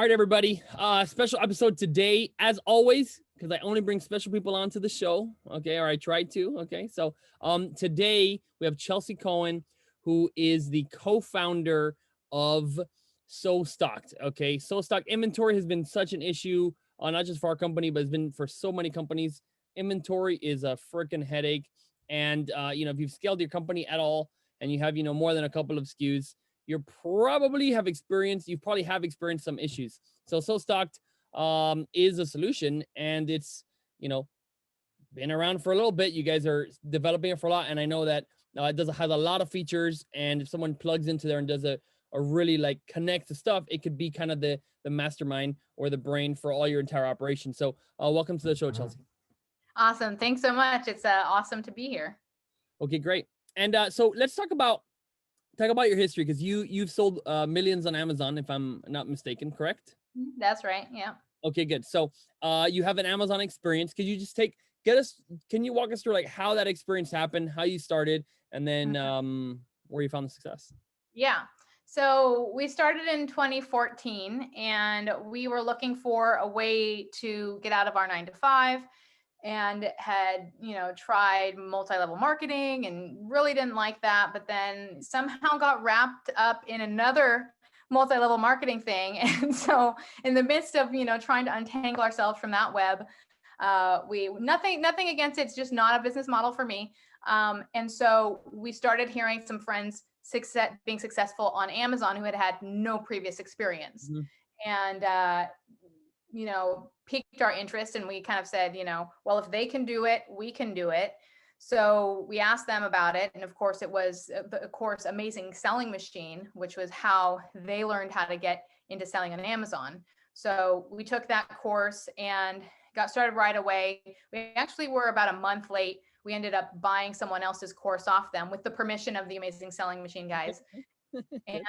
All right, everybody. Special episode today, as always, because I only bring special people onto the show. Okay, or I try to. Okay, so today we have Chelsea Cohen, who is the co-founder of SoStocked. Okay, SoStocked inventory has been such an issue, not just for our company, but it's been for so many companies. Inventory is a freaking headache, and if you've scaled your company at all and you have more than a couple of SKUs, you probably have experienced some issues. So SoStocked is a solution, and it's been around for a little bit. You guys are developing it for a lot, and I know that it has a lot of features. And if someone plugs into there and does a really connects the stuff, it could be kind of the mastermind or the brain for all your entire operation. So welcome to the show, Chelsea. Awesome. Thanks so much. It's awesome to be here. Okay, great. And so let's talk about your history, because you've sold millions on Amazon, if I'm not mistaken, correct? That's right. Yeah. Okay, good. So you have an Amazon experience. Could you just can you walk us through how that experience happened, how you started, and then where you found the success? Yeah. So we started in 2014, and we were looking for a way to get out of our 9-to-5, and had tried multi-level marketing and really didn't like that, but then somehow got wrapped up in another multi-level marketing thing. And so in the midst of trying to untangle ourselves from that web, nothing against it, it's just not a business model for me. And so we started hearing some friends being successful on Amazon who had no previous experience. And piqued our interest, and we kind of said, well, if they can do it, we can do it. So we asked them about it. And of course, it was Amazing Selling Machine, which was how they learned how to get into selling on Amazon. So we took that course and got started right away. We actually were about a month late. We ended up buying someone else's course off them with the permission of the Amazing Selling Machine guys. And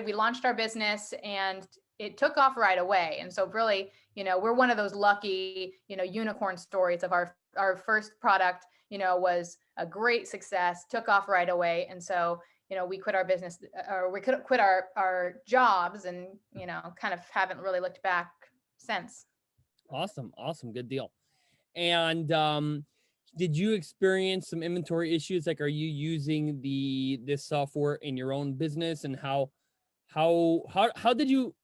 we launched our business, and it took off right away. And so really, we're one of those lucky, unicorn stories of our first product, was a great success, took off right away. And so, we quit our business, or we could quit our jobs, and, kind of haven't really looked back since. Awesome. Good deal. And did you experience some inventory issues? Are you using this software in your own business? And how did you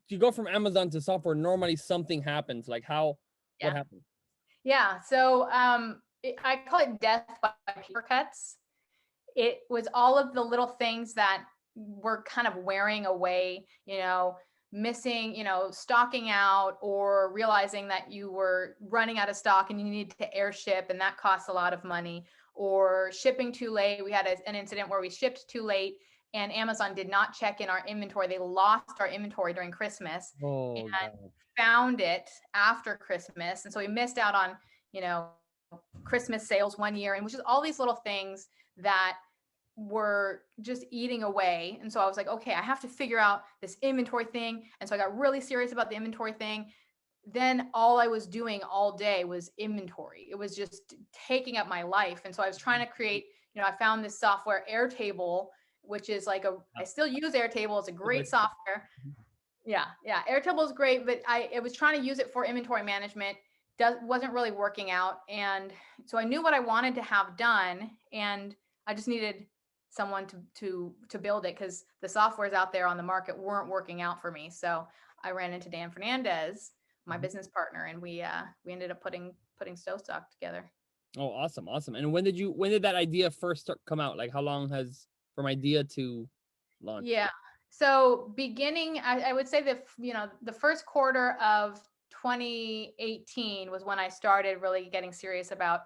you go from Amazon to software? Normally something happens. What happened? Yeah. So I call it death by paper cuts. It was all of the little things that were kind of wearing away, missing, stocking out, or realizing that you were running out of stock and you needed to airship, and that costs a lot of money, or shipping too late. We had an incident where we shipped too late, and Amazon did not check in our inventory. They lost our inventory during Christmas and found it after Christmas. And so we missed out on, Christmas sales one year, and which is all these little things that were just eating away. And so I was like, okay, I have to figure out this inventory thing. And so I got really serious about the inventory thing. Then all I was doing all day was inventory. It was just taking up my life. And so I was trying to create, I found this software, Airtable, which is I still use Airtable. It's a great software. Yeah. Airtable is great, but I was trying to use it for inventory management. Wasn't really working out. And so I knew what I wanted to have done, and I just needed someone to build it, because the softwares out there on the market weren't working out for me. So I ran into Dan Fernandez, my business partner, and we ended up putting SoStocked together. Oh, awesome. And when did that idea first come out? How long has from idea to launch? Yeah. So beginning, I would say the first quarter of 2018 was when I started really getting serious about,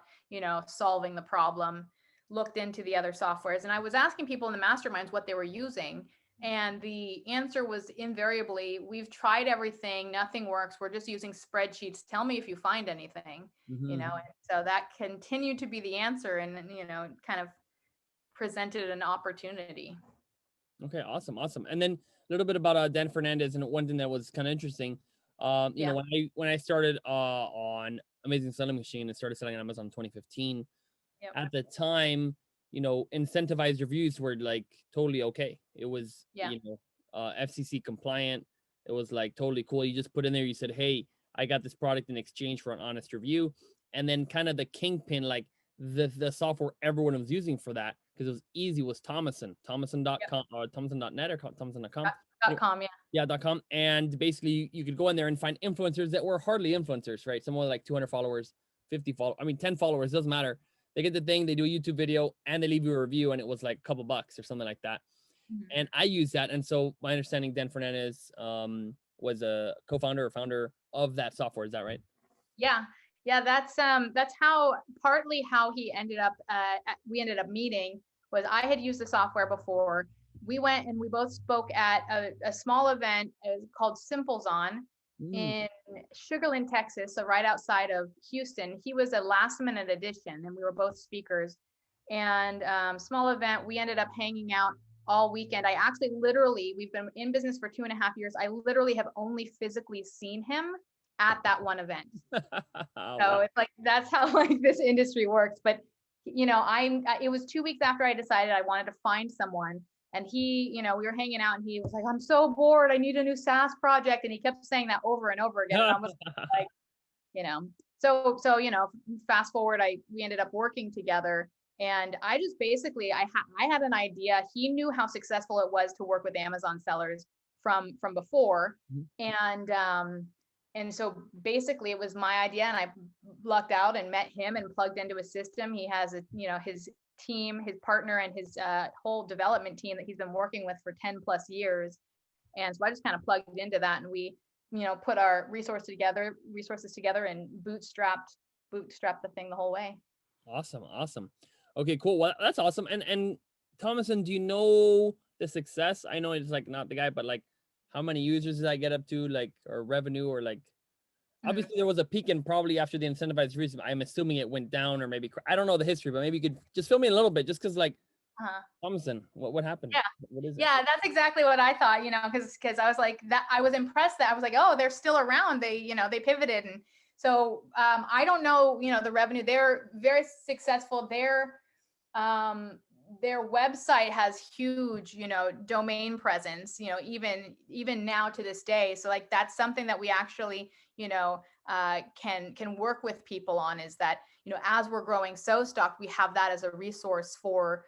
solving the problem, looked into the other softwares, and I was asking people in the masterminds what they were using. And the answer was invariably, we've tried everything, nothing works. We're just using spreadsheets. Tell me if you find anything, and so that continued to be the answer, and, kind of presented an opportunity. Okay, awesome. And then a little bit about Dan Fernandez, and one thing that was kind of interesting. When I started on Amazing Selling Machine and started selling on Amazon in 2015, at the time, incentivized reviews were totally okay. It was FCC compliant. It was like totally cool. You just put in there, you said, hey, I got this product in exchange for an honest review. And then kind of the kingpin, like the software everyone was using for that, because it was easy, was Yep. Thomason.com or Thomason.net or Thomason.com. .com, yeah. Yeah, .com. And basically you could go in there and find influencers that were hardly influencers, right? Someone with like 200 followers, 50 followers, I mean, 10 followers, doesn't matter. They get the thing, they do a YouTube video, and they leave you a review, and it was like a couple bucks or something like that. Mhm. And I use that. And so my understanding, Dan Fernandez was a co-founder or founder of that software. Is that right? Yeah. Yeah, that's how partly how he ended up we ended up meeting was I had used the software before. We went and we both spoke at a small event called Simples On Mm. in Sugarland, Texas, so right outside of Houston. He was a last minute addition and we were both speakers. And small event, we ended up hanging out all weekend. I actually literally, we've been in business for 2.5 years. I literally have only physically seen him at that one event. So Wow. it's like, that's how like this industry works. But, it was 2 weeks after I decided I wanted to find someone. And he, we were hanging out and he was like, I'm so bored. I need a new SaaS project. And he kept saying that over and over again. And I was like, fast forward, we ended up working together. And I just basically, I had an idea. He knew how successful it was to work with Amazon sellers from before. And so basically it was my idea, and I lucked out and met him and plugged into his system. He has his team, his partner, and his whole development team that he's been working with for 10 plus years. And so I just kind of plugged into that, and we, put our resources together and bootstrapped the thing the whole way. Awesome. Okay, cool. Well, that's awesome. And Thomason, do you know the success? I know it's like not the guy, but like how many users did I get up to, like, or revenue, or like, obviously there was a peak, and probably after the incentivized reason, I'm assuming it went down, or maybe, I don't know the history, but maybe you could just fill me in a little bit, just because, like, Thomason, what happened? Yeah. What is it? Yeah, that's exactly what I thought, because I was like that. I was impressed that I was like, oh, they're still around. They pivoted. And so I don't know, the revenue. They're very successful. Their website has huge, domain presence, even now to this day. So like, that's something that we actually, can work with people on, is that, as we're growing SoStocked, we have that as a resource for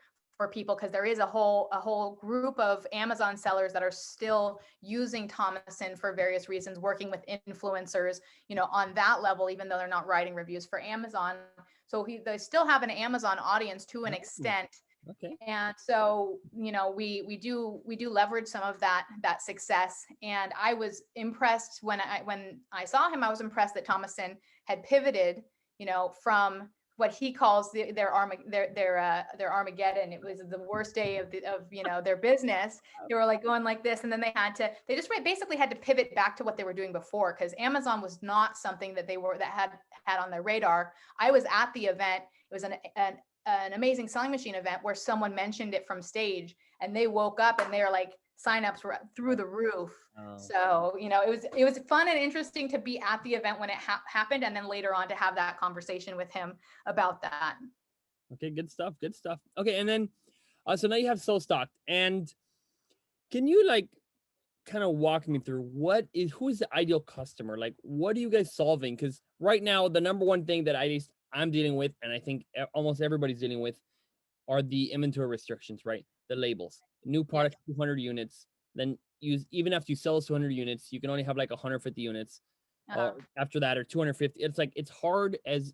people, because there is a whole group of Amazon sellers that are still using Thomason for various reasons, working with influencers, on that level, even though they're not writing reviews for Amazon. So they still have an Amazon audience to an extent. Okay. And so, we do leverage some of that success. And I was impressed when I saw him. I was impressed that Thomason had pivoted, from what he calls their Armageddon. It was the worst day of their business. They were like going like this, and then they just basically had to pivot back to what they were doing before, because Amazon was not something that had on their radar. I was at the event. It was an amazing selling machine event where someone mentioned it from stage, and they woke up and they're like, signups were through the roof. So, it was fun and interesting to be at the event when it happened, and then later on to have that conversation with him about that. Okay, good stuff. Okay, and then so now you have SoStocked, and can you like kind of walk me through who is the ideal customer? Like, what are you guys solving? Because right now the number one thing that I'm dealing with, and I think almost everybody's dealing with, are the inventory restrictions, right? The labels. New product, 200 units. Then even after you sell those 200 units, you can only have like 150 units. After that, or 250. It's like, it's hard as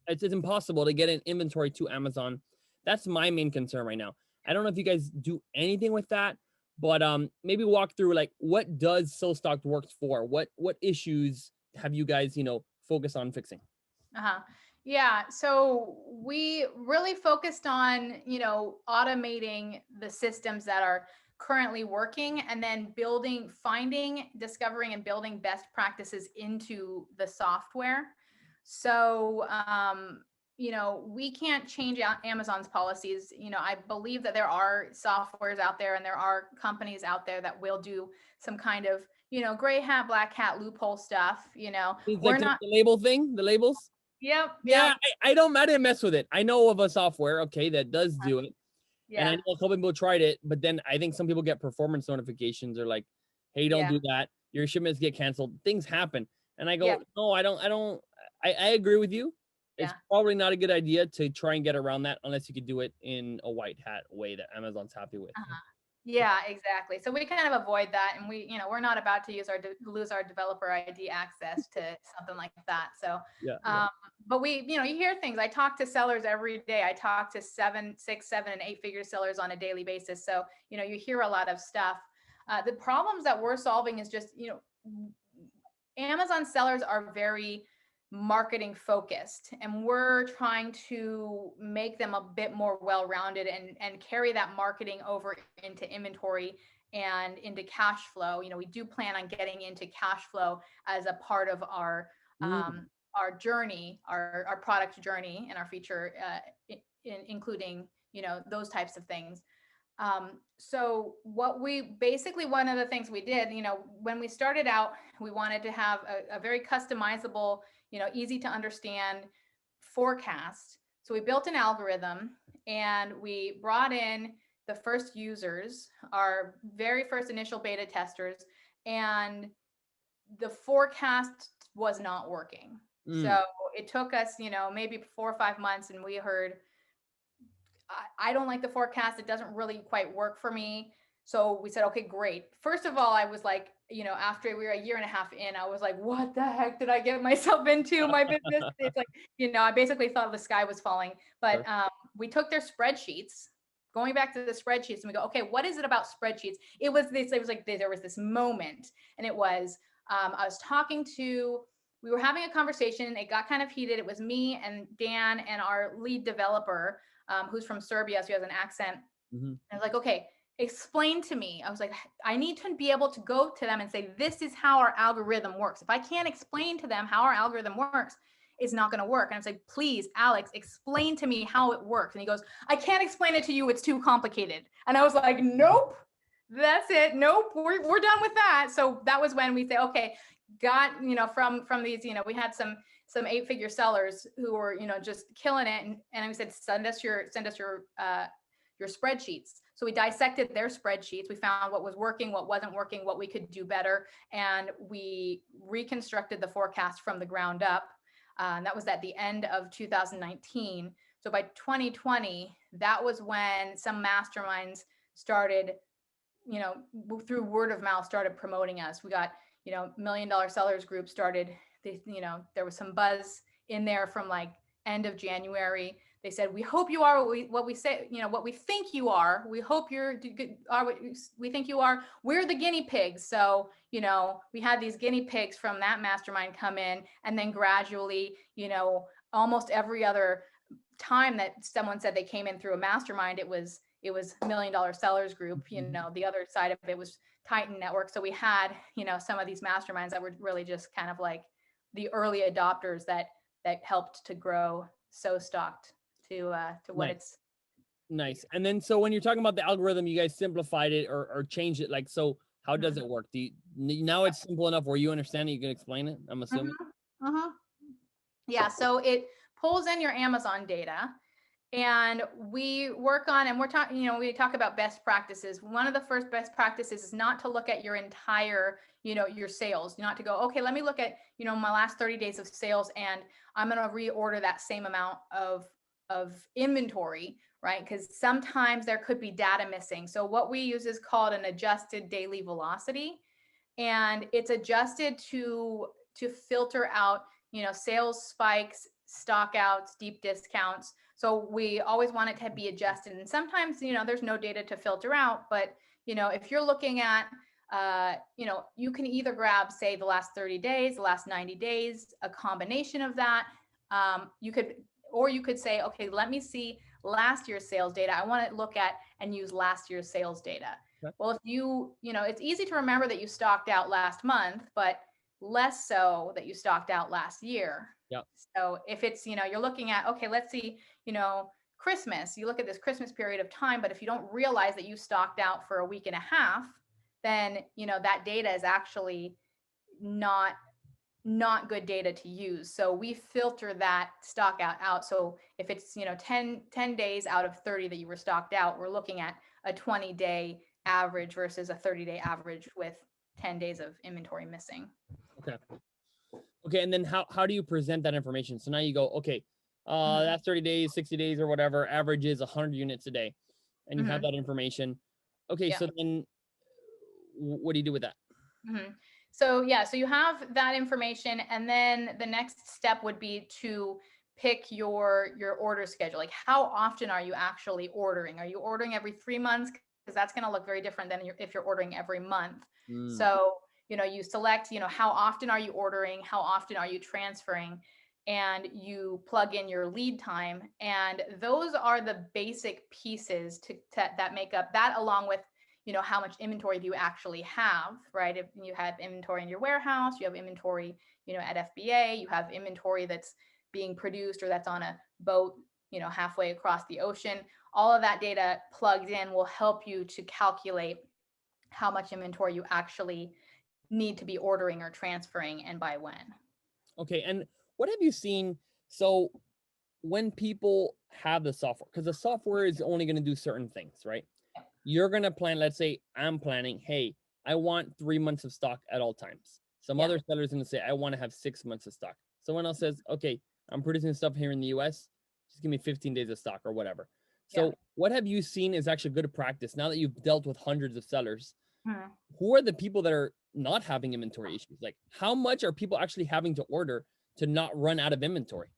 it's impossible to get an inventory to Amazon. That's my main concern right now. I don't know if you guys do anything with that, but maybe walk through like, what does SoStocked works for? What issues have you guys focused on fixing? Yeah, so we really focused on automating the systems that are currently working, and then discovering and building best practices into the software. So we can't change out Amazon's policies. I believe that there are softwares out there, and there are companies out there that will do some kind of gray hat, black hat loophole stuff. We're not the label thing, the labels. Yep. Yeah, I didn't mess with it. I know of a software, okay, that does do it. Yeah. And I know a couple people tried it, but then I think some people get performance notifications, or like, hey, don't Yeah. do that. Your shipments get canceled. Things happen. And I Yeah. go, no, I agree with you. It's Yeah. probably not a good idea to try and get around that unless you could do it in a white hat way that Amazon's happy with. Uh-huh. Yeah, exactly. So we kind of avoid that, and we're not about to lose our developer ID access to something like that. So, Yeah. but you hear things. I talk to sellers every day. I talk to 7, 6, 7, and 8-figure sellers on a daily basis. So, you hear a lot of stuff. The problems that we're solving is just, Amazon sellers are very marketing focused, and we're trying to make them a bit more well-rounded and carry that marketing over into inventory and into cash flow. We do plan on getting into cash flow as a part of our Mm. journey, our product journey, and our feature, including those types of things. So one of the things we did, when we started out, we wanted to have a very customizable, easy to understand forecast. So we built an algorithm, and we brought in the first users, our very first initial beta testers, and the forecast was not working. Mm. So it took us, maybe 4 or 5 months, and we heard, I don't like the forecast. It doesn't really quite work for me. So we said, okay, great. First of all, I was like, after we were a year and a half in, I was like, what the heck did I get myself into? My business. It's like, I basically thought the sky was falling. But Sure. we took their spreadsheets, going back to the spreadsheets, and we go, okay, what is it about spreadsheets? It was like there was this moment, and it was, I was we were having a conversation. It got kind of heated. It was me and Dan and our lead developer, who's from Serbia, so he has an accent. Mhm. I was like, okay, explain to me. I was like, I need to be able to go to them and say, this is how our algorithm works. If I can't explain to them how our algorithm works, it's not going to work. And I was like, please, Alex, explain to me how it works. And he goes, I can't explain it to you. It's too complicated. And I was like, nope, that's it. Nope, we're done with that. So that was when we say, okay, from these, we had some 8-figure sellers who were, just killing it. And we said, send us your spreadsheets. So we dissected their spreadsheets. We found what was working, what wasn't working, what we could do better. And we reconstructed the forecast from the ground up. And that was at the end of 2019. So by 2020, that was when some masterminds started, through word of mouth, started promoting us. We got, $1 Million Sellers group started. There was some buzz in there from like end of January. They said, we hope you are what we say, what we think you are. We hope are what we think you are. We're the guinea pigs. So, we had these guinea pigs from that mastermind come in, and then gradually, almost every other time that someone said they came in through a mastermind, it was $1 Million Sellers group. The other side of it was Titan Network. So we had, some of these masterminds that were really just kind of like the early adopters that helped to grow SoStocked to what Nice. it's. Nice. And then, so when you're talking about the algorithm, you guys simplified it or changed it. Like, so how does it work? Now it's simple enough where you understand it, you can explain it, I'm assuming. Yeah. So it pulls in your Amazon data, and we work on, and we're talking, we talk about best practices. One of the first best practices is not to look at your entire, your sales, not to go, okay, let me look at, my last 30 days of sales, and I'm going to reorder that same amount of inventory, right? Because sometimes there could be data missing. So what we use is called an adjusted daily velocity, and it's adjusted to filter out, sales spikes, stock outs, deep discounts. So we always want it to be adjusted. And sometimes, there's no data to filter out, but, if you're looking at, you can either grab, say, the last 30 days, the last 90 days, a combination of that. You could say, okay, let me see last year's sales data. I want to look at and use last year's sales data. Okay. Well, if it's easy to remember that you stocked out last month, but less so that you stocked out last year. Yep. So if it's, you're looking at, okay, let's see, Christmas, you look at this Christmas period of time, but if you don't realize that you stocked out for a week and a half, then, that data is actually not good data to use. So we filter that stock out. So if it's, 10 days out of 30 that you were stocked out, we're looking at a 20-day average versus a 30-day average with 10 days of inventory missing. Okay. Okay. And then how do you present that information? So now you go, okay, that's 30 days, 60 days or whatever, average is 100 units a day. And you have that information. Okay. Yeah. So then what do you do with that? So yeah, so you have that information, and then the next step would be to pick your order schedule. Like, how often are you actually ordering? Are you ordering every 3 months? Because that's going to look very different than if you're ordering every month. So, you select, how often are you ordering? How often are you transferring? And you plug in your lead time. And those are the basic pieces that make up that, along with how much inventory do you actually have, right? If you have inventory in your warehouse, you have inventory, at FBA, you have inventory that's being produced or that's on a boat, halfway across the ocean. All of that data plugged in will help you to calculate how much inventory you actually need to be ordering or transferring and by when. Okay. And what have you seen? So when people have the software, because the software is only going to do certain things, right? You're going to plan, let's say I'm planning, hey, I want 3 months of stock at all times. Some other sellers going to say, I want to have 6 months of stock. Someone else says, okay, I'm producing stuff here in the US. Just give me 15 days of stock or whatever. So what have you seen is actually good practice now that you've dealt with hundreds of sellers? Who are the people that are not having inventory issues? Like, how much are people actually having to order to not run out of inventory?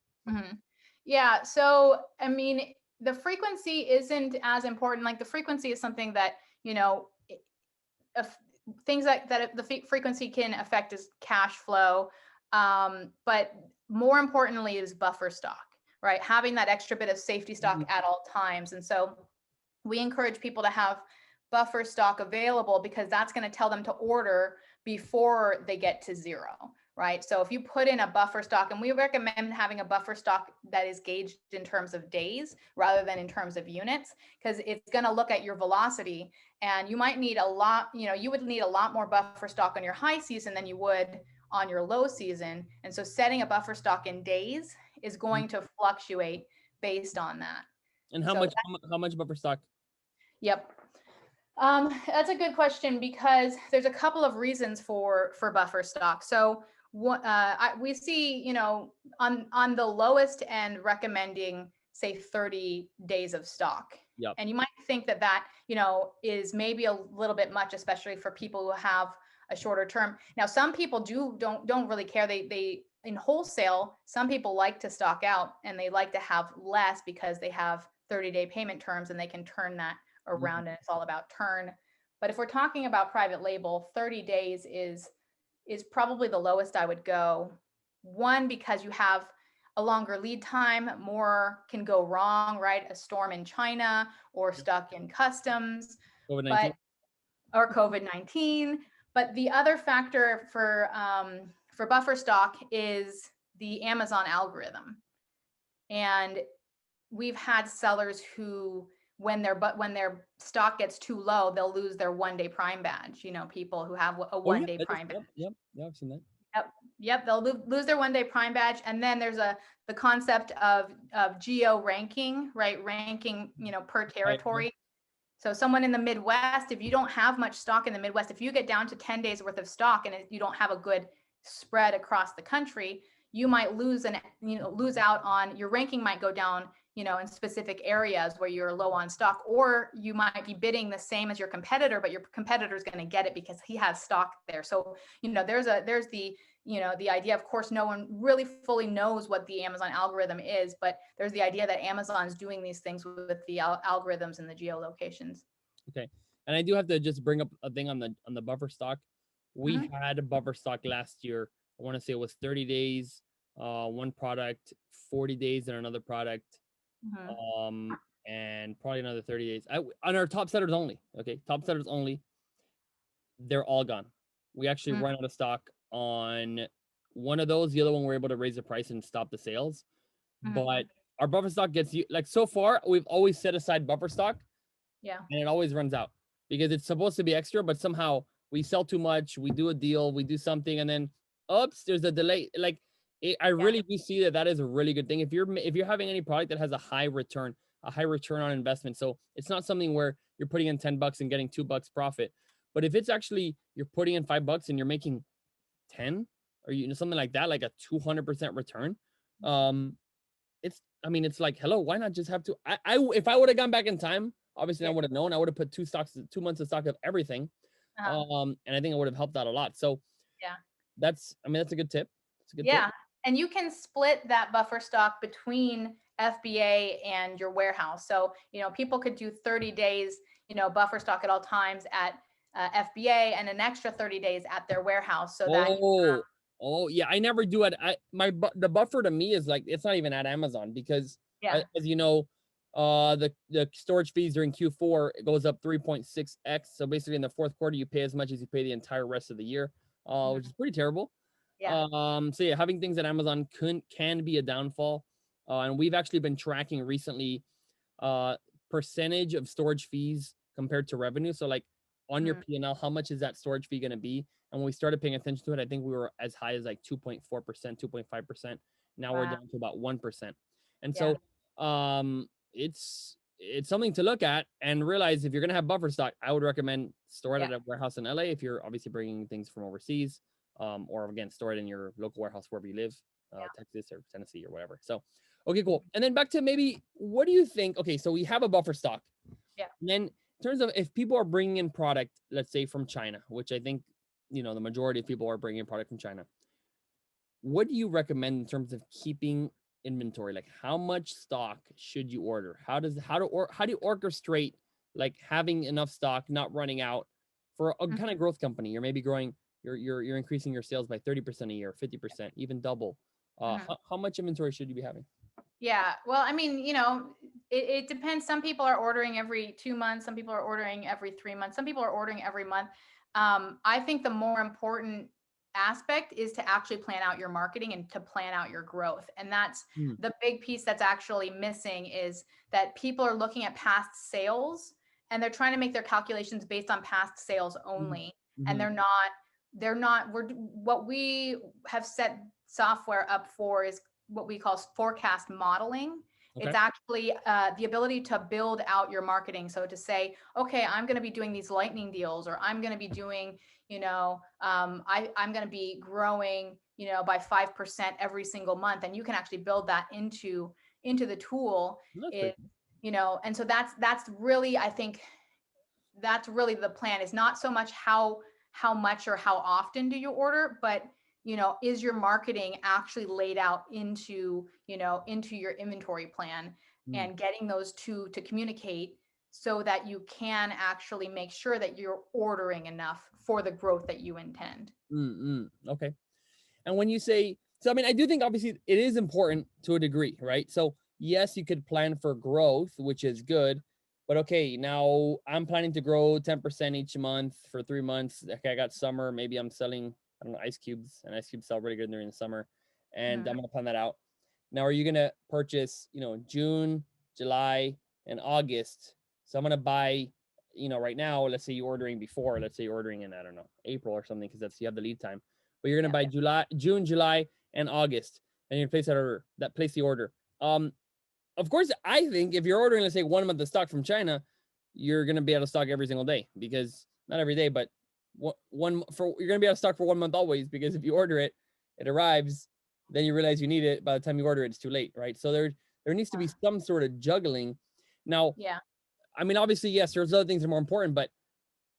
Yeah. So, I mean, the frequency isn't as important. Like, the frequency is something that, things that the frequency can affect is cash flow. But more importantly is buffer stock, right? Having that extra bit of safety stock at all times. And so we encourage people to have buffer stock available, because that's going to tell them to order before they get to zero, right? So if you put in a buffer stock, and we recommend having a buffer stock that is gauged in terms of days rather than in terms of units, because it's going to look at your velocity, and you might need a lot, you would need a lot more buffer stock on your high season than you would on your low season. And so setting a buffer stock in days is going to fluctuate based on that. And how much buffer stock? Yep. That's a good question, because there's a couple of reasons for buffer stock. So we see, on the lowest end recommending, say, 30 days of stock. Yep. And you might think that, is maybe a little bit much, especially for people who have a shorter term. Now, some people don't really care. They in wholesale, some people like to stock out, and they like to have less because they have 30-day payment terms, and they can turn that around, and it's all about turn. But if we're talking about private label, 30 days is probably the lowest I would go. One, because you have a longer lead time, more can go wrong, right? A storm in China, or stuck in customs, COVID-19. or COVID-19. But the other factor for buffer stock is the Amazon algorithm. And we've had sellers who, when their stock gets too low, they'll lose their 1-day Prime badge. People who have a 1-day Prime badge. Yep, I've seen that. Yep, they'll lose their 1-day Prime badge. And then there's the concept of geo ranking, right? Ranking, per territory. Right. So someone in the Midwest, if you don't have much stock in the Midwest, if you get down to 10 days worth of stock and you don't have a good spread across the country, you might lose out on your ranking, might go down, in specific areas where you're low on stock, or you might be bidding the same as your competitor, but your competitor is going to get it because he has stock there. So, there's the idea, of course, no one really fully knows what the Amazon algorithm is, but there's the idea that Amazon's doing these things with the algorithms and the geolocations. Okay. And I do have to just bring up a thing on the buffer stock. We had a buffer stock last year. I want to say it was 30 days, one product, 40 days and another product, and probably another 30 days. On our top sellers only. Okay. Top sellers only. They're all gone. We actually ran out of stock on one of those. The other one, we're able to raise the price and stop the sales. But our buffer stock gets so far, we've always set aside buffer stock. Yeah. And it always runs out because it's supposed to be extra, but somehow we sell too much. We do a deal, we do something, and then oops, there's a delay. I really do see that is a really good thing. If you're having any product that has a high return on investment, so it's not something where you're putting in $10 and getting $2 profit, But if it's actually you're putting in $5 and you're making 10 or something like that, like a 200% return, it's I mean it's like, hello, why not just have to I if I would have gone back in time, obviously I Yeah. would have known. I would have put 2 months of stock of everything. And I think it would have helped out a lot. So Yeah. that's a good tip. It's a good tip. Yeah. And you can split that buffer stock between FBA and your warehouse. So, people could do 30 days, buffer stock at all times at FBA and an extra 30 days at their warehouse so that Oh yeah, I never do it. The buffer to me is like it's not even at Amazon because yeah. as you know, the storage fees during Q4 it goes up 3.6x. So basically in the fourth quarter you pay as much as you pay the entire rest of the year, which is pretty terrible. Yeah. So yeah, having things at Amazon can be a downfall. And we've actually been tracking recently percentage of storage fees compared to revenue. So like on your P&L, how much is that storage fee going to be? And when we started paying attention to it, I think we were as high as like 2.4%, 2.5%. Now we're down to about 1%. And Yeah. so it's something to look at and realize if you're going to have buffer stock, I would recommend store it at a warehouse in LA if you're obviously bringing things from overseas, or again, store it in your local warehouse wherever you live, Texas or Tennessee or whatever. So, okay, cool. And then back to maybe, what do you think? Okay, so we have a buffer stock. Yeah. And then in terms of if people are bringing in product, let's say from China, which I think, the majority of people are bringing in product from China. What do you recommend in terms of keeping inventory? Like how much stock should you order? How do you orchestrate like having enough stock, not running out for a kind of growth company? You're maybe growing, you're increasing your sales by 30% a year, 50%, even double. How much inventory should you be having? Yeah. Well, I mean, it depends. Some people are ordering every 2 months. Some people are ordering every 3 months. Some people are ordering every month. I think the more important aspect is to actually plan out your marketing and to plan out your growth. And that's the big piece that's actually missing, is that people are looking at past sales and they're trying to make their calculations based on past sales only. And what we have set software up for is what we call forecast modeling. Okay. It's actually the ability to build out your marketing. So to say, okay, I'm going to be doing these lightning deals, or I'm going to be doing, I'm going to be growing, by 5% every single month. And you can actually build that into the tool. And so that's really, I think that's really the plan, is not so much how much or how often do you order, but is your marketing actually laid out into your inventory plan, and getting those two to communicate so that you can actually make sure that you're ordering enough for the growth that you intend. Okay. And when you say, so I mean, I do think obviously it is important to a degree, right? So yes, you could plan for growth, which is good, but okay, now I'm planning to grow 10% each month for 3 months. Okay, I got summer, maybe I'm selling, I don't know, ice cubes, and ice cubes sell really good during the summer, and I'm gonna plan that out. Now, are you gonna purchase, June, July, and August? So I'm gonna buy, right now, let's say you're ordering before, let's say you're ordering in, I don't know, April or something, because you have the lead time. But you're gonna buy June, July, and August, and you place the order. Of course, I think if you're ordering, let's say 1 month of stock from China, you're gonna be out of stock every single day, because not every day, but you're gonna be out of stock for 1 month always, because if you order it, it arrives, then you realize you need it. By the time you order it, it's too late, right? So there needs to be some sort of juggling. Now, I mean, obviously, yes, there's other things that are more important, but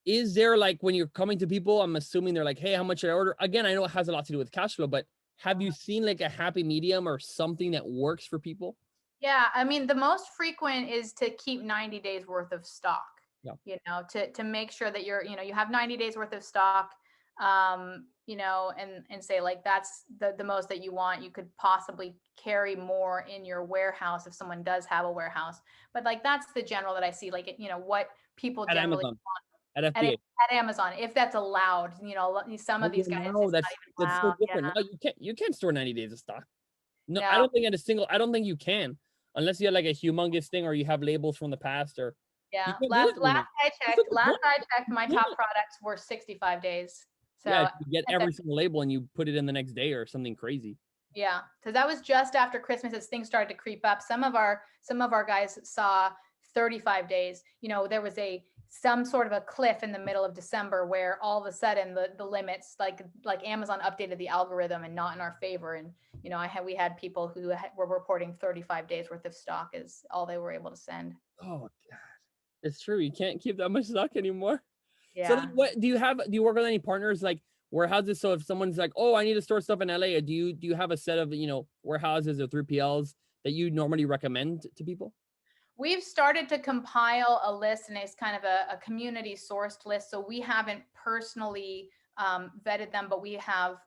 is there, like, when you're coming to people, I'm assuming they're like, hey, how much should I order? Again, I know it has a lot to do with cash flow, but have you seen like a happy medium or something that works for people? Yeah, I mean, the most frequent is to keep 90 days worth of stock. To make sure that you have 90 days worth of stock, and say, like, that's the most that you want. You could possibly carry more in your warehouse if someone does have a warehouse, but like that's the general that I see, like, what people At generally Amazon, want at FBA. at Amazon, if that's allowed. Some of these guys, No, it's not even that's so allowed. different. No, you can't store 90 days of stock. No, I No. don't think I don't think you can, unless you have like a humongous thing or you have labels from the past, or you Yeah. can't do Last that anymore. I That's not checked, the point. my Yeah. top products were 65 days. Yeah, So you get every single label and you put it in the next day or something crazy. yeah, because that was just after Christmas as things started to creep up. Some of our guys saw 35 days. There was a some sort of a cliff in the middle of December where all of a sudden the limits, like Amazon updated the algorithm and not in our favor. And, you know, we had people who were reporting 35 days worth of stock is all they were able to send. Oh God, it's true. You can't keep that much stock anymore. So Yeah. then what do you work with any partners like warehouses? So if someone's like, oh, I need to store stuff in LA, do you have a set of, warehouses or 3PLs that you normally recommend to people? We've started to compile a list, and it's kind of a community sourced list. So we haven't personally vetted them, but we have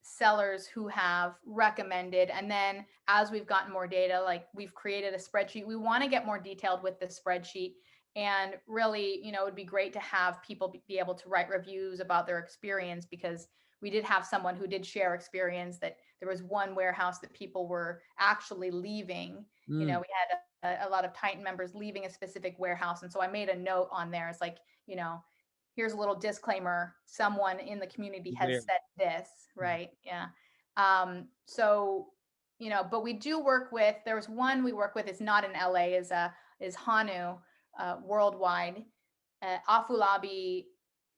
sellers who have recommended. And then as we've gotten more data, like we've created a spreadsheet. We want to get more detailed with the spreadsheet. And really, you know, it would be great to have people be able to write reviews about their experience, because we did have someone who did share experience that there was one warehouse that people were actually leaving. You know, we had a lot of Titan members leaving a specific warehouse. And so I made a note on there. It's like, you know, here's a little disclaimer. Someone in the community has said this, right? Yeah. So, you know, but we do work with, there's one we work with, it's not in LA, is Hanu worldwide. Afulabi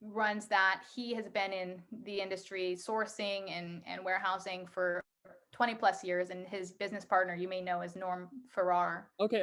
runs that. He has been in the industry sourcing and warehousing for 20 plus years, and his business partner, you may know, is Norm Farrar. Okay.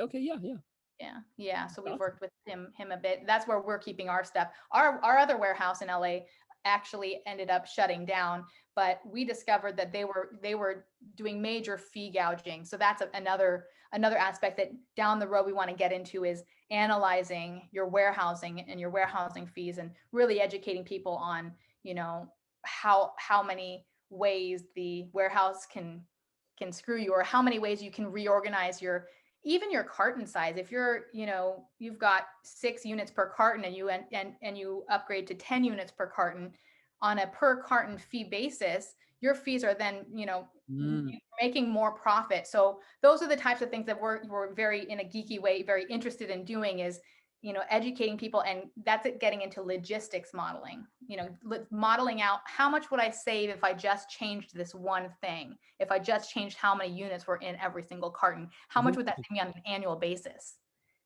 Yeah. So we've worked with him a bit. That's where we're keeping our stuff. Our other warehouse in LA actually ended up shutting down, but we discovered that they were doing major fee gouging. So that's another aspect that down the road we want to get into, is analyzing your warehousing and your warehousing fees, and really educating people on, you know, how many ways the warehouse can screw you, or how many ways you can reorganize even your carton size. If you're, you know, you've got 6 units per carton, and you upgrade to 10 units per carton on a per carton fee basis, your fees are then, you know, making more profit. So those are the types of things that we're very, in a geeky way, very interested in doing, is, you know, educating people. And that's it, getting into logistics modeling, you know, modeling out how much would I save if I just changed this one thing, if I just changed how many units were in every single carton, how much would that save me on an annual basis?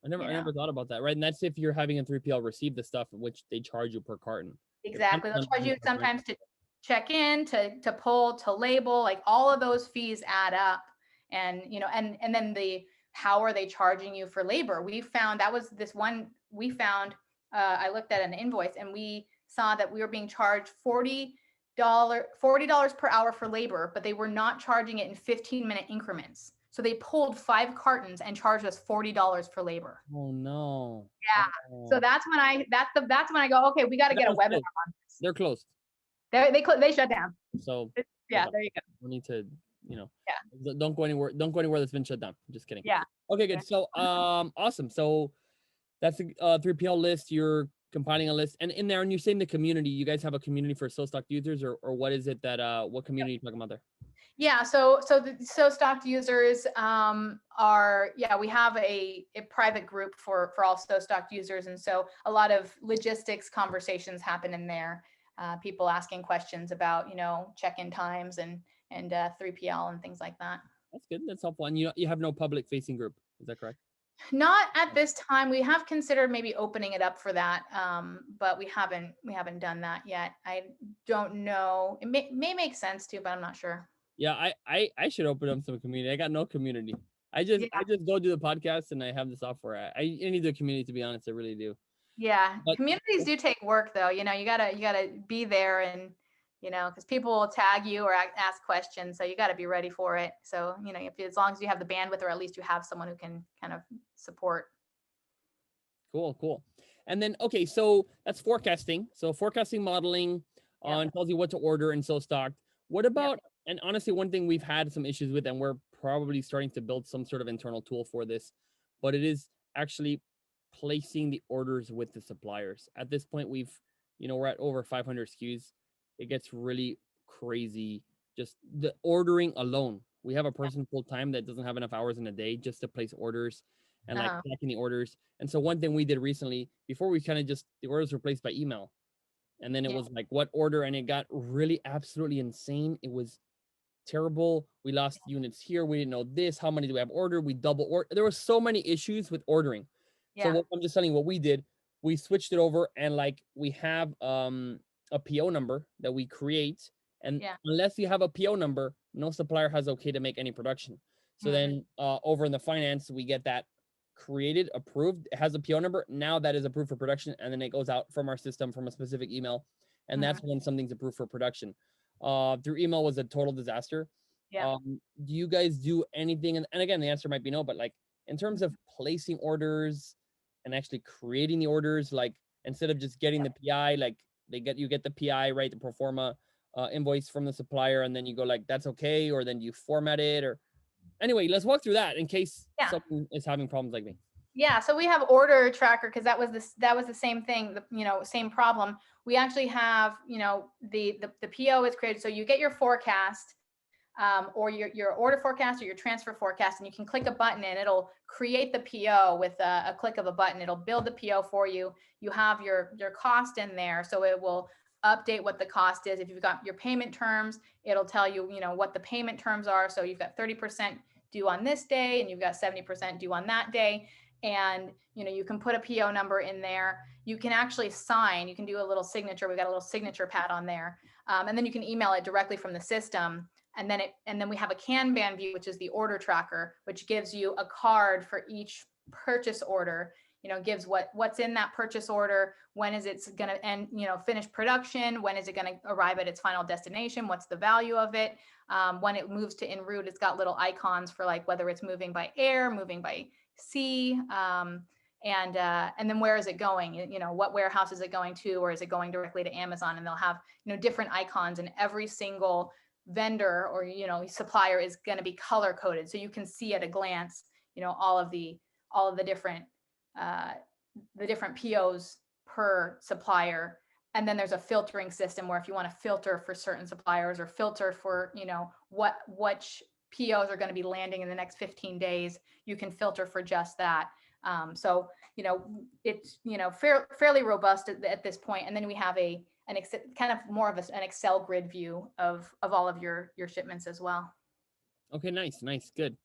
I never thought about that. Right. And that's if you're having a 3PL receive the stuff, which they charge you per carton. Exactly. They'll charge you sometimes to check in, to pull, to label, like all of those fees add up. And, you know, and then how are they charging you for labor? We found that was this one we found, I looked at an invoice and we saw that we were being charged $40 per hour for labor, but they were not charging it in 15-minute increments. So they pulled 5 cartons and charged us $40 for labor. Oh no. Yeah. Oh. So that's when I go, okay, we got to get a webinar on this. They're closed. They shut down. So yeah, there you go. We need to, don't go anywhere. Don't go anywhere that's been shut down. I'm just kidding. Yeah. Okay, good. So awesome. So that's a 3PL list. You're compiling a list, and in there, and you're saying the community. You guys have a community for SoStocked users, or what is it that what community are you talking about there? Yeah, so the SoStocked users we have a private group for all SoStocked users, and so a lot of logistics conversations happen in there. People asking questions about, you know, check-in times and 3PL and things like that. That's good. That's helpful. And you have no public facing group, is that correct? Not at this time. We have considered maybe opening it up for that, but we haven't done that yet. I don't know. It may make sense too, but I'm not sure. Yeah, I should open up some community. I got no community. I just go do the podcast and I have the software. I need the community, to be honest. I really do. Yeah, but communities do take work though. You know, you gotta be there, and you know, because people will tag you or ask questions, so you got to be ready for it. So, you know, as long as you have the bandwidth, or at least you have someone who can kind of support. Cool. And then, okay, so that's forecasting. So forecasting, modeling on tells you what to order and SoStocked. What about, and honestly, one thing we've had some issues with, and we're probably starting to build some sort of internal tool for this, but it is actually placing the orders with the suppliers. At this point, we're at over 500 SKUs. It gets really crazy. Just the ordering alone. We have a person full time that doesn't have enough hours in a day just to place orders and like tracking the orders. And so one thing we did recently, before we kind of the orders were placed by email. And then it was like, what order? And it got really absolutely insane. It was terrible. We lost units here. We didn't know this. How many do we have ordered? We double order. There were so many issues with ordering. So I'm just telling you what we did. we switched it over, and like we have a PO number that we create, and Yeah. unless you have a PO number, no supplier has okay to make any production. So Mm. then over in the finance, we get that created, approved, it has a PO number. Now that is approved for production, and then it goes out from our system from a specific email, and that's Mhm. when something's approved for production. Through email was a total disaster. Yeah. Do you guys do anything? And again, the answer might be no, but like in terms of placing orders and actually creating the orders, like instead of just getting the PI, like you get the PI, right, the pro forma invoice from the supplier, and then you go like that's okay, or then you format it, or anyway, let's walk through that in case Yeah. someone is having problems like me. Yeah, so we have order tracker because that was the same thing, same problem. We actually have, the PO is created. So you get your forecast, or your order forecast or your transfer forecast, and you can click a button and it'll create the PO with a click of a button. It'll build the PO for you. You have your cost in there, so it will update what the cost is. If you've got your payment terms, it'll tell you, what the payment terms are. So you've got 30% due on this day, and you've got 70% due on that day. And you can put a PO number in there. You can actually sign. You can do a little signature. We've got a little signature pad on there, and then you can email it directly from the system. And then we have a Kanban view, which is the order tracker, which gives you a card for each purchase order. Gives what's in that purchase order, when is it going to end, finish production, when is it going to arrive at its final destination, what's the value of it, when it moves to en route. It's got little icons for like whether it's moving by air, moving by sea, and then where is it going? What warehouse is it going to, or is it going directly to Amazon? And they'll have different icons, and every single vendor or supplier is going to be color coded, so you can see at a glance all of the different POs per supplier. And then there's a filtering system where if you want to filter for certain suppliers or filter for which POs are going to be landing in the next 15 days, you can filter for just that. So it's fairly robust at this point. And then we have an kind of more of an Excel grid view of all of your shipments as well. Okay, nice, good.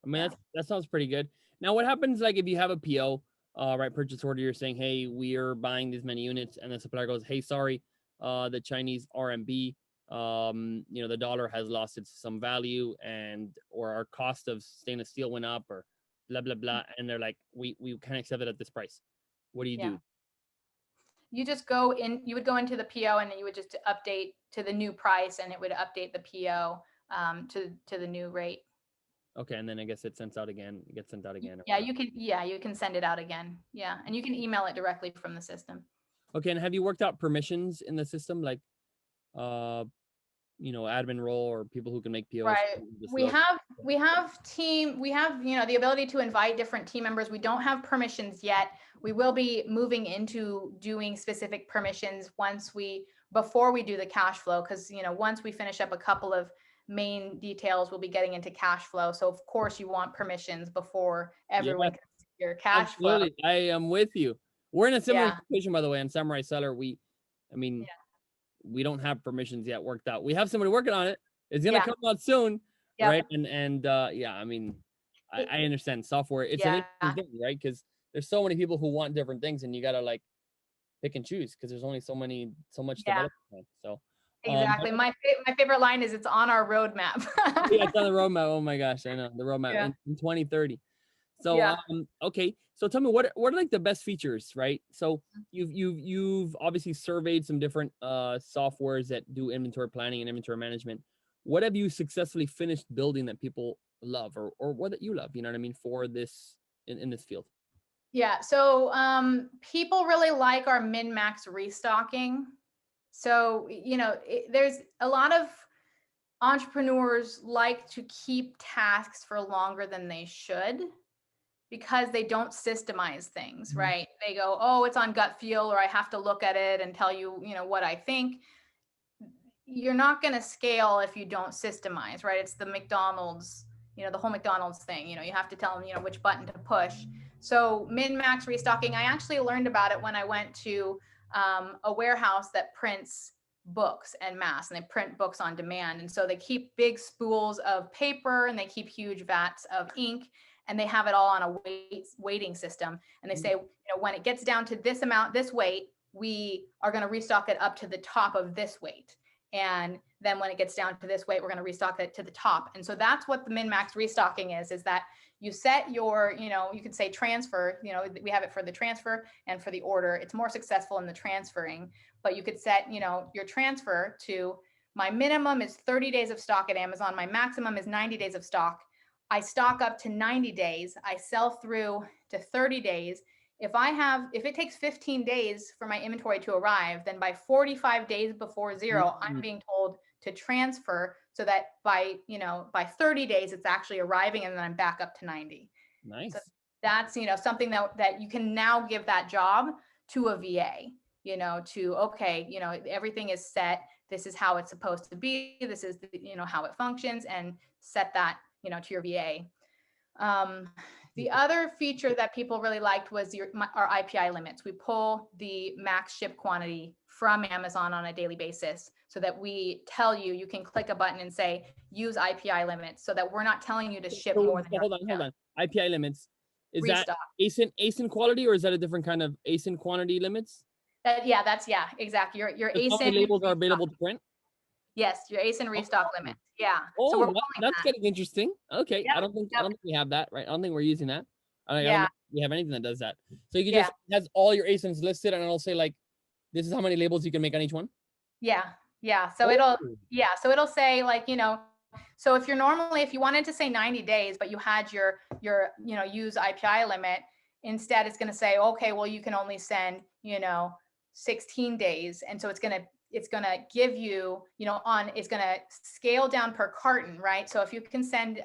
I mean, Yeah. that sounds pretty good. Now, what happens like if you have a PO, right, purchase order, you're saying, hey, we are buying these many units, and the supplier goes, hey, sorry, the Chinese RMB, the dollar has lost some value, and or our cost of stainless steel went up, or blah blah blah, and they're like, we can't accept it at this price. What do you do? You just you would go into the PO, and then you would just update to the new price, and it would update the PO to the new rate. Okay, and then I guess it sends out again. It gets sent out again. Yeah, you can send it out again. Yeah, and you can email it directly from the system. Okay, and have you worked out permissions in the system, like, admin role or people who can make POs? Right. We have the ability to invite different team members. We don't have permissions yet. We will be moving into doing specific permissions before we do the cash flow, because once we finish up a couple of main details, we'll be getting into cash flow. So of course you want permissions before everyone can see your cash flow. Absolutely. I am with you. We're in a similar Yeah. situation, by the way, on Samurai Seller. We don't have permissions yet worked out. We have somebody working on it. It's gonna come out soon, right? And I mean, I understand software. It's an interesting thing, right? Because there's so many people who want different things, and you gotta like pick and choose because there's only so much development time. So Exactly. My favorite line is, "It's on our roadmap." yeah, it's on the roadmap. Oh my gosh, I know the roadmap in 2030. So okay. So tell me what are like the best features, right? So you've obviously surveyed some different softwares that do inventory planning and inventory management. What have you successfully finished building that people love, or what that you love, you know what I mean, for this in this field? Yeah. So people really like our min-max restocking. So, there's a lot of entrepreneurs like to keep tasks for longer than they should because they don't systemize things, right? They go, oh, it's on gut feel, or I have to look at it and tell you, what I think. You're not going to scale if you don't systemize, right? It's the McDonald's, the whole McDonald's thing. You have to tell them, which button to push. So min-max restocking, I actually learned about it when I went to a warehouse that prints books en masse, and they print books on demand. And so they keep big spools of paper, and they keep huge vats of ink. and they have it all on a weighting system. And they say, when it gets down to this amount, this weight, we are going to restock it up to the top of this weight. And then when it gets down to this weight, we're going to restock it to the top. And so that's what the min-max restocking is that you set your, you could say transfer, we have it for the transfer and for the order. It's more successful in the transferring, but you could set, your transfer to my minimum is 30 days of stock at Amazon. My maximum is 90 days of stock. I stock up to 90 days. I sell through to 30 days. If it takes 15 days for my inventory to arrive, then by 45 days before zero, I'm being told to transfer so that by 30 days, it's actually arriving and then I'm back up to 90. Nice. So that's, something that you can now give that job to a VA, everything is set. This is how it's supposed to be. This is, how it functions, and set that, to your VA. The other feature that people really liked was our IPI limits. We pull the max ship quantity from Amazon on a daily basis so that we tell you can click a button and say, use IPI limits, so that we're not telling you to ship more than hold on. IPI limits. Is restock. That ASIN quality, or is that a different kind of ASIN quantity limits? Exactly. Your ASIN. How many labels are available to print? Yes, your ASIN restock limits. Yeah. Oh, so that's getting interesting. Okay. Yep. I don't think we have that, right? I don't think we're using that. I don't think we have anything that does that. So you can just has all your ASINs listed, and it'll say like, this is how many labels you can make on each one. Yeah. So it'll say like, so if you wanted to say 90 days, but you had your use IPI limit, instead it's going to say, okay, well, you can only send, 16 days. And so it's going to give you, it's going to scale down per carton, right? So if you can send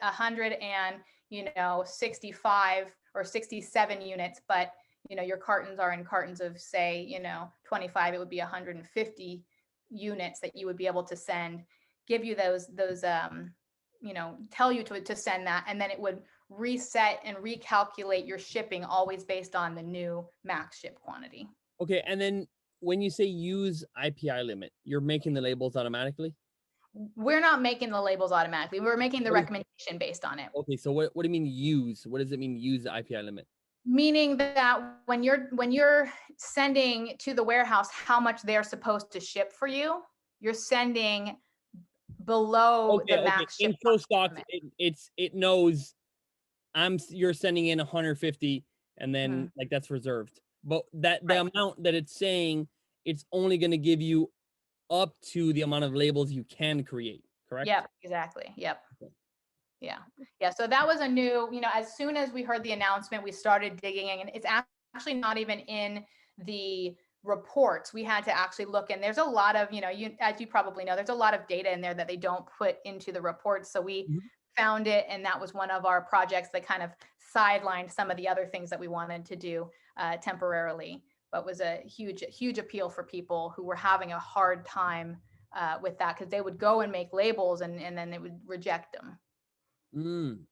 65 or 67 units, but, your cartons are in cartons of say, 25, it would be 150 units that you would be able to send, give you those, tell you to send that. And then it would reset and recalculate your shipping always based on the new max ship quantity. Okay. And then when you say use IPI limit, you're making the labels automatically? We're not making the labels automatically. We're making the recommendation based on it. Okay. So what do you mean use? What does it mean use the IPI limit? Meaning that when you're sending to the warehouse how much they're supposed to ship for you, you're sending below the max ship. In SoStocked, it knows you're sending in 150, and then like that's reserved. But the amount that it's saying, it's only going to give you up to the amount of labels you can create, correct? Yep, exactly. Yep. Okay. Yeah. So that was a new, as soon as we heard the announcement, we started digging in, and it's actually not even in the reports. We had to actually look, and there's a lot of, as you probably know, there's a lot of data in there that they don't put into the reports. So we found it, and that was one of our projects that kind of sidelined some of the other things that we wanted to do temporarily, but was a huge appeal for people who were having a hard time with that, because they would go and make labels and then they would reject them.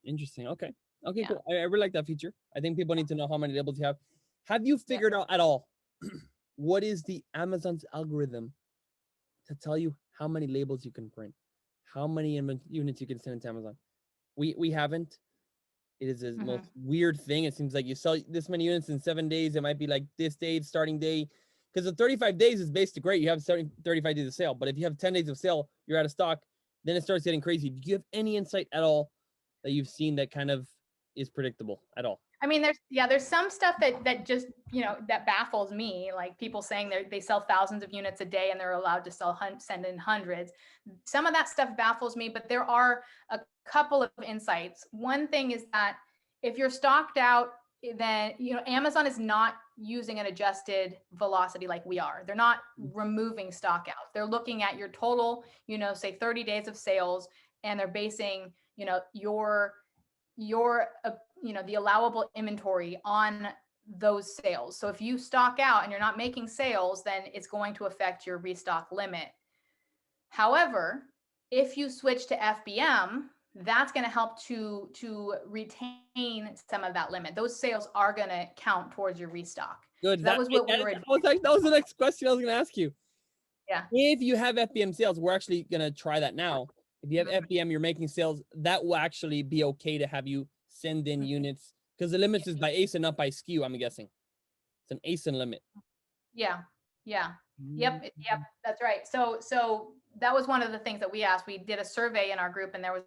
Interesting. Okay, cool. I really like that feature. I think people need to know how many labels you have. Have you figured out at all what is the Amazon's algorithm to tell you how many labels you can print, how many units you can send into Amazon? We haven't. It is the most weird thing. It seems like you sell this many units in 7 days. It might be like this day, starting day, because the 35 days is basically great. You have 35 days of sale, but if you have 10 days of sale, you're out of stock. Then it starts getting crazy. Do you have any insight at all that you've seen that kind of is predictable at all? I mean, there's some stuff that just, that baffles me, like people saying they sell thousands of units a day and they're allowed to send in hundreds. Some of that stuff baffles me, but there are a couple of insights. One thing is that if you're stocked out, then, Amazon is not using an adjusted velocity like we are. They're not removing stock out. They're looking at your total, say 30 days of sales, and they're basing, your the allowable inventory on those sales. So if you stock out and you're not making sales, then it's going to affect your restock limit. However, if you switch to FBM, that's going to help to retain some of that limit. Those sales are going to count towards your restock. Good. So that was what we were. That was the next question I was going to ask you. Yeah. If you have FBM sales, we're actually going to try that now. If you have FBM, you're making sales, that will actually be okay to have you send in units? Because the limits is by ASIN, not by SKU, I'm guessing. It's an ASIN limit. Yeah. Yeah. Yep. That's right. So that was one of the things that we asked. We did a survey in our group, and there was,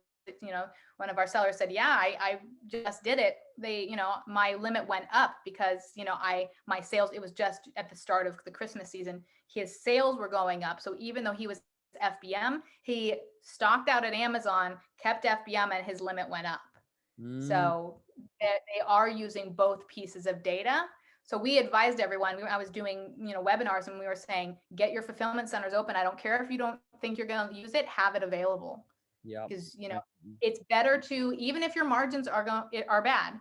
one of our sellers said, yeah, I just did it. My limit went up because, my sales, it was just at the start of the Christmas season, his sales were going up. So even though he was FBM, he stocked out at Amazon, kept FBM, and his limit went up. So they are using both pieces of data. So we advised everyone. I was doing, webinars, and we were saying, get your fulfillment centers open. I don't care if you don't think you're going to use it, have it available. Yeah. Because, it's better to, even if your margins are bad,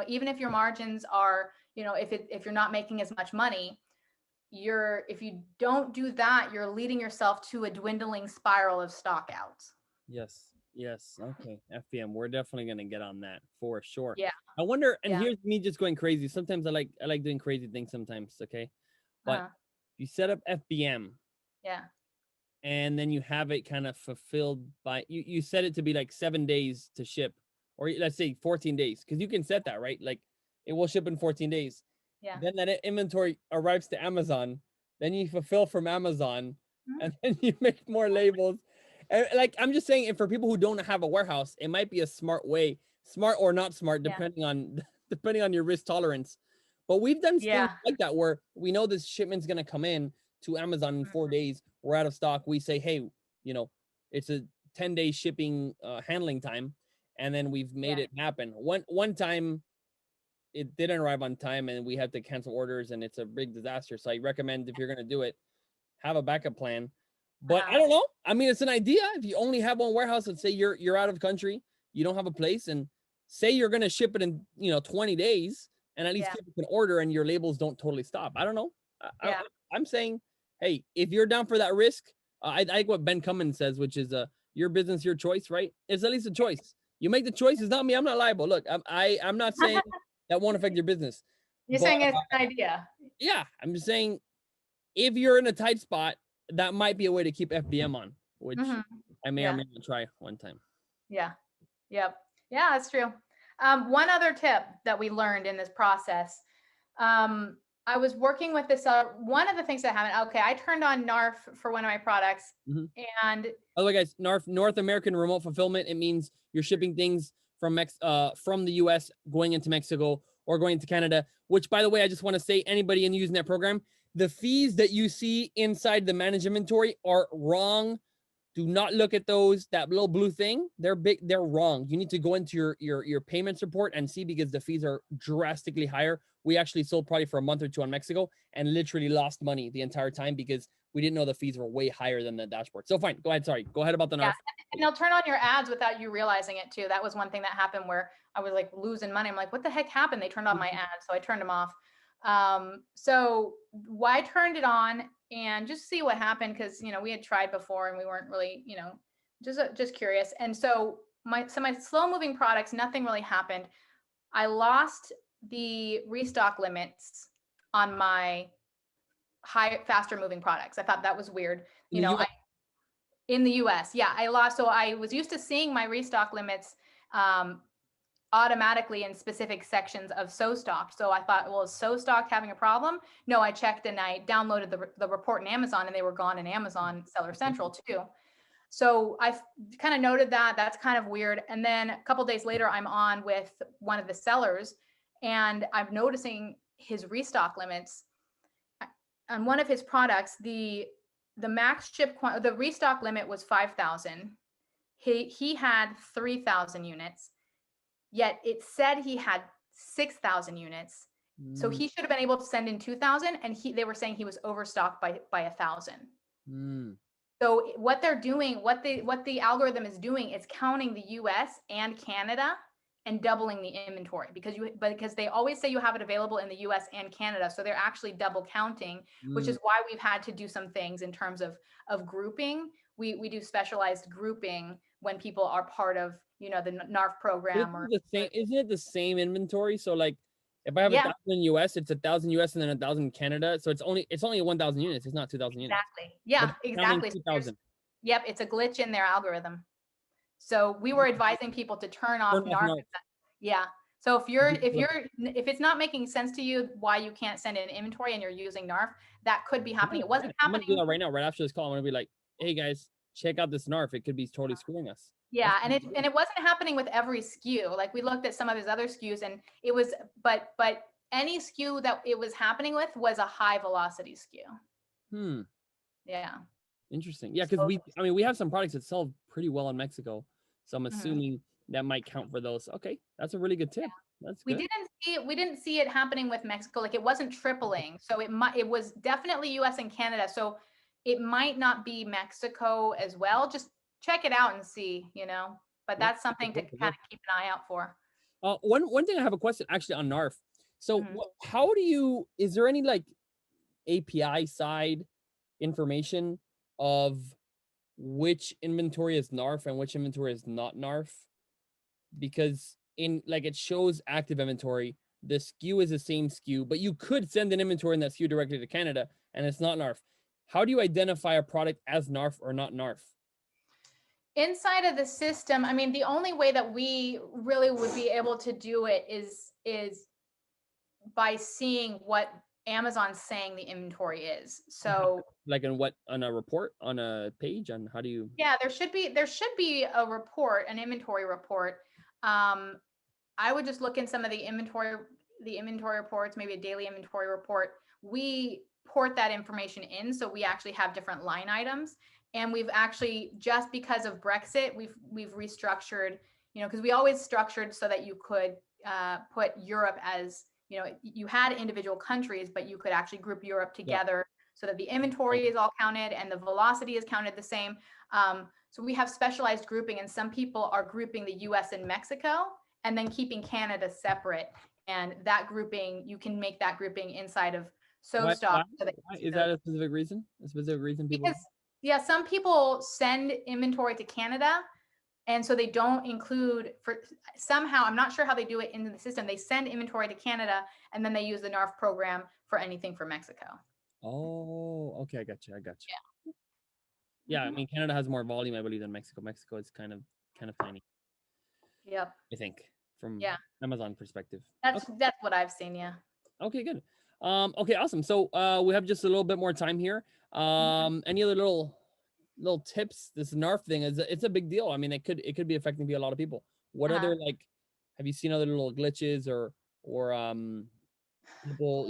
even if your margins are, if you're not making as much money, if you don't do that, you're leading yourself to a dwindling spiral of stock outs. Yes. Okay. FBM. We're definitely going to get on that for sure. Yeah. I wonder, and here's me just going crazy. Sometimes I like doing crazy things sometimes. Okay. But you set up FBM. Yeah. And then you have it kind of fulfilled by, you set it to be like 7 days to ship, or let's say 14 days. Cause you can set that, right? Like it will ship in 14 days. Yeah. Then that inventory arrives to Amazon. Then you fulfill from Amazon, and then you make more labels. And like, I'm just saying, and for people who don't have a warehouse, it might be a smart way, smart or not smart, depending on your risk tolerance. But we've done things like that where we know this shipment's going to come in to Amazon in 4 days. We're out of stock. We say, hey, it's a 10-day shipping handling time. And then we've made it happen. One time it didn't arrive on time and we had to cancel orders, and it's a big disaster. So I recommend, if you're going to do it, have a backup plan. But I don't know. I mean, it's an idea. If you only have one warehouse, and say you're out of country, you don't have a place, and say you're going to ship it in 20 days, and at least people can order and your labels don't totally stop. I don't know. I'm saying, hey, if you're down for that risk, I like what Ben Cummins says, which is your business, your choice, right? It's at least a choice. You make the choice. It's not me. I'm not liable. Look, I'm not saying that won't affect your business. You're saying it's an idea. Yeah, I'm just saying, if you're in a tight spot, that might be a way to keep FBM on, which I may or may not try one time. Yeah. Yep. Yeah, that's true. One other tip that we learned in this process, I was working with this, one of the things that happened, I turned on NARF for one of my products, and by the way, guys, NARF, North American Remote Fulfillment, it means you're shipping things from the US going into Mexico or going to Canada, which, by the way, I just want to say, anybody using that program, the fees that you see inside the managed inventory are wrong. Do not look at those. That little blue thing, they're big. They're wrong. You need to go into your payments report and see, because the fees are drastically higher. We actually sold probably for a month or two on Mexico and literally lost money the entire time because we didn't know the fees were way higher than the dashboard. So fine, go ahead. Sorry, go ahead about the NARF. And they'll turn on your ads without you realizing it too. That was one thing that happened where I was like losing money. I'm like, what the heck happened? They turned on my ads, so I turned them off. So I turned it on and just see what happened, because we had tried before and we weren't really, just curious. And so my slow moving products, nothing really happened. I lost the restock limits on my faster moving products. I thought that was weird. In the US, I lost. So I was used to seeing my restock limits automatically in specific sections of SoStocked. So I thought, well, is SoStocked having a problem? No, I checked and I downloaded the report in Amazon, and they were gone in Amazon Seller Central too. So I kind of noted that. That's kind of weird. And then a couple days later, I'm on with one of the sellers, and I'm noticing his restock limits on one of his products. The max ship the restock limit was 5,000. He had 3,000 units. Yet it said he had 6,000 units. So he should have been able to send in 2,000, and they were saying he was overstocked by 1,000. So what they're doing, what the algorithm is doing, is counting the US and Canada and doubling the inventory, because they always say you have it available in the US and Canada. So they're actually double counting, which is why we've had to do some things in terms of grouping. We do specialized grouping when people are part of the NARF program. Isn't it the same inventory? So like, if I have 1,000 US, it's 1,000 US and then 1,000 Canada. So it's only 1,000 units. It's not 2,000 units. Exactly. Yeah, exactly. 2,000. Yep, it's a glitch in their algorithm. So we were advising people to turn off NARF. Yeah, So if it's not making sense to you why you can't send in inventory and you're using NARF, that could be happening. It wasn't I'm gonna do happening. that right now, right after this call. I'm gonna be like, hey guys, check out this NARF. It could be totally screwing us. Yeah, and it wasn't happening with every SKU. Like we looked at some of his other SKUs, and it was, but any SKU that it was happening with was a high velocity SKU. Yeah. Interesting. Yeah, because we have some products that sell pretty well in Mexico, so I'm assuming that might count for those. Okay, that's a really good tip. That's good. We didn't see it happening with Mexico. Like it wasn't tripling. So it was definitely US and Canada. So it might not be Mexico as well. Just check it out and see, but that's something to kind of keep an eye out for. One thing I have a question actually on NARF. So how is there any like API side information of which inventory is NARF and which inventory is not NARF? Because it shows active inventory, the SKU is the same SKU, but you could send an inventory in that SKU directly to Canada and it's not NARF. How do you identify a product as NARF or not NARF? Inside of the system, I mean, the only way that we really would be able to do it is by seeing what Amazon's saying the inventory is. So like on a report, on a page, on how do you? Yeah, there should be a report, an inventory report. I would just look in some of the inventory reports, maybe a daily inventory report. We port that information in, so we actually have different line items. And we've actually, just because of Brexit, we've restructured, because we always structured so that you could put Europe as, you had individual countries, but you could actually group Europe together so that the inventory is all counted and the velocity is counted the same. So we have specialized grouping, and some people are grouping the US and Mexico and then keeping Canada separate. And that grouping, you can make that grouping inside of SoStocked. Is that a specific reason? People? Because, some people send inventory to Canada, and so they don't include somehow, I'm not sure how they do it in the system. They send inventory to Canada and then they use the NARF program for anything for Mexico. Oh, okay. I got you. Yeah. I mean, Canada has more volume, I believe, than Mexico. Mexico is kind of tiny. Yep. I think from Amazon perspective. That's what I've seen. Yeah. Okay, good. Okay, awesome. So we have just a little bit more time here. Any other little tips? This NARF thing it's a big deal. I mean, it could be affecting a lot of people. What other have you seen other little glitches or people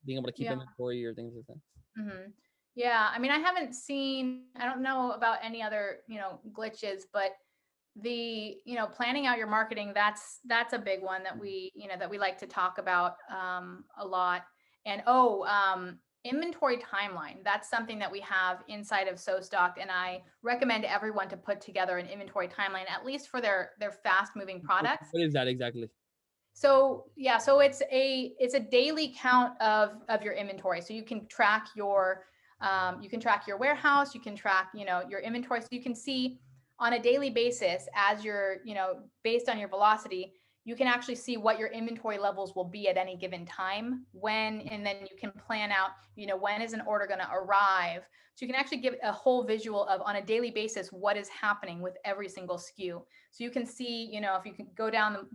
being able to keep inventory or things like that? Yeah, I mean, I don't know about any other glitches, but the planning out your marketing, that's a big one that we like to talk about a lot. And inventory timeline, that's something that we have inside of SoStocked, and I recommend everyone to put together an inventory timeline, at least for their fast moving products. What is that exactly? So it's a daily count of your inventory. So you can track your warehouse, you can track your inventory, so you can see on a daily basis, as you're based on your velocity, you can actually see what your inventory levels will be at any given time, and then you can plan out, when is an order going to arrive. So you can actually give a whole visual of, on a daily basis, what is happening with every single SKU. So you can see, if you can go down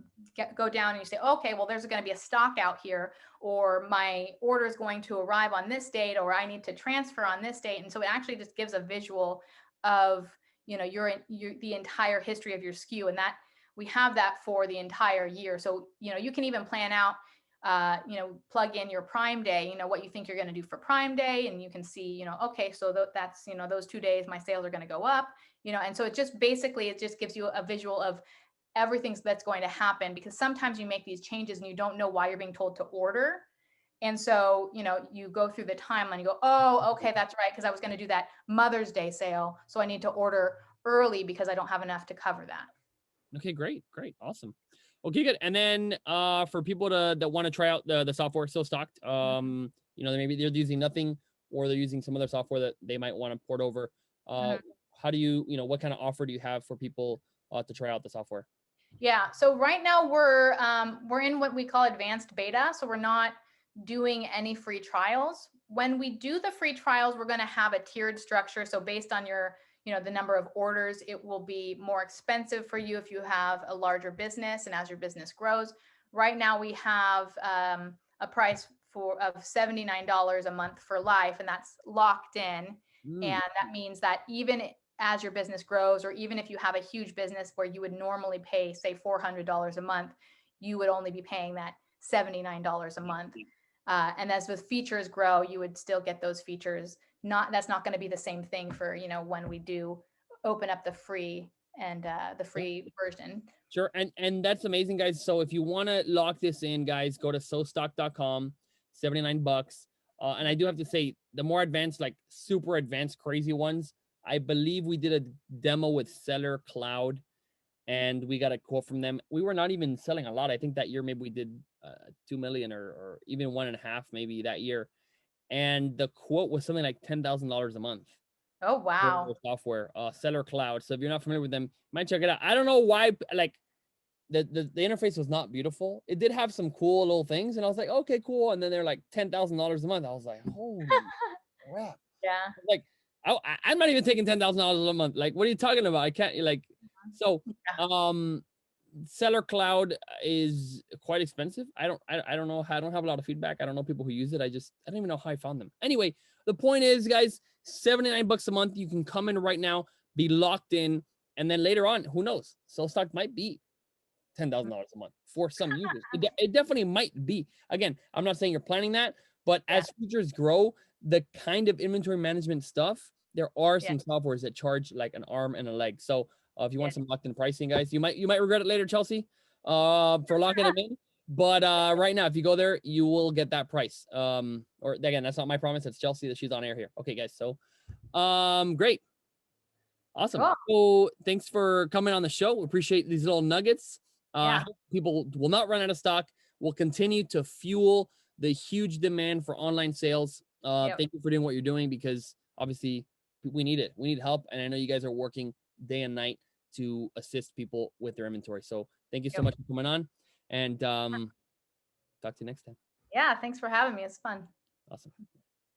and you say, okay, well, there's going to be a stock out here, or my order is going to arrive on this date, or I need to transfer on this date. And so it actually just gives a visual of, the entire history of your SKU, and that we have that for the entire year. So, you can even plan out, plug in your Prime Day, what you think you're going to do for Prime Day. And you can see, okay, so that's, those 2 days, my sales are going to go up, and so it just gives you a visual of everything that's going to happen, because sometimes you make these changes and you don't know why you're being told to order. And so, you go through the timeline, you go, oh, okay, that's right, because I was going to do that Mother's Day sale, so I need to order early because I don't have enough to cover that. Okay, great. Awesome. Okay, good. And then for people that want to try out the software SoStocked, maybe they're using nothing, or they're using some other software that they might want to port over. How do you, what kind of offer do you have for people to try out the software? Yeah. So right now we're in what we call advanced beta. So we're not doing any free trials. When we do the free trials, we're going to have a tiered structure. So based on your, the number of orders, it will be more expensive for you if you have a larger business and as your business grows. right now we have a price of $79 a month for life, and that's locked in. Mm, And that means that even as your business grows, or even if you have a huge business where you would normally pay, say, $400 a month, you would only be paying that $79 a month. And as the features grow, you would still get those features. That's not going to be the same thing for, when we do open up the free and the yeah, free version. sure. And that's amazing, guys. So if you want to lock this in, guys, go to SoStocked.com, $79. And I do have to say, the more advanced, like super advanced, crazy ones, I believe we did a demo with Seller Cloud and we got a quote from them. We were not even selling a lot. I think that year maybe we did 2 million or even 1.5 maybe that year. And the quote was something like $10,000 a month Oh, for wow. their software, Seller Cloud. So if you're not familiar with them, you might check it out. I don't know why, like the interface was not beautiful. It did have some cool little things, and I was like, okay, cool. And then they're like $10,000 a month. I was like, holy crap! Yeah. Like, I'm not even taking $10,000 a month. Like, what are you talking about? I can't like. So, Yeah. Seller Cloud is quite expensive. I don't know. I don't have a lot of feedback. I don't know people who use it. I don't even know how I found them. Anyway, the point is, guys, $79 a month. You can come in right now, be locked in, and then later on, who knows? SoStock might be $10,000 a month for some users. It definitely might be. Again, I'm not saying you're planning that, but Yeah. as features grow, the kind of inventory management stuff, there are Yeah. some softwares that charge like an arm and a leg. So if you Yeah. want some locked in pricing, guys, you might regret it later, Chelsea, for locking them in. But right now, if you go there, you will get that price. Or again, that's not my promise. It's Chelsea that she's on air here. Okay, guys. So great. Awesome. Cool. So thanks for coming on the show. We appreciate these little nuggets. Yeah. People will not run out of stock. We'll continue to fuel the huge demand for online sales. Yep. Thank you for doing what you're doing because obviously we need it. We need help. And I know you guys are working day and night to assist people with their inventory. So thank you so Yep. much for coming on. And talk to you next time. Yeah. Thanks for having me. It's fun. Awesome.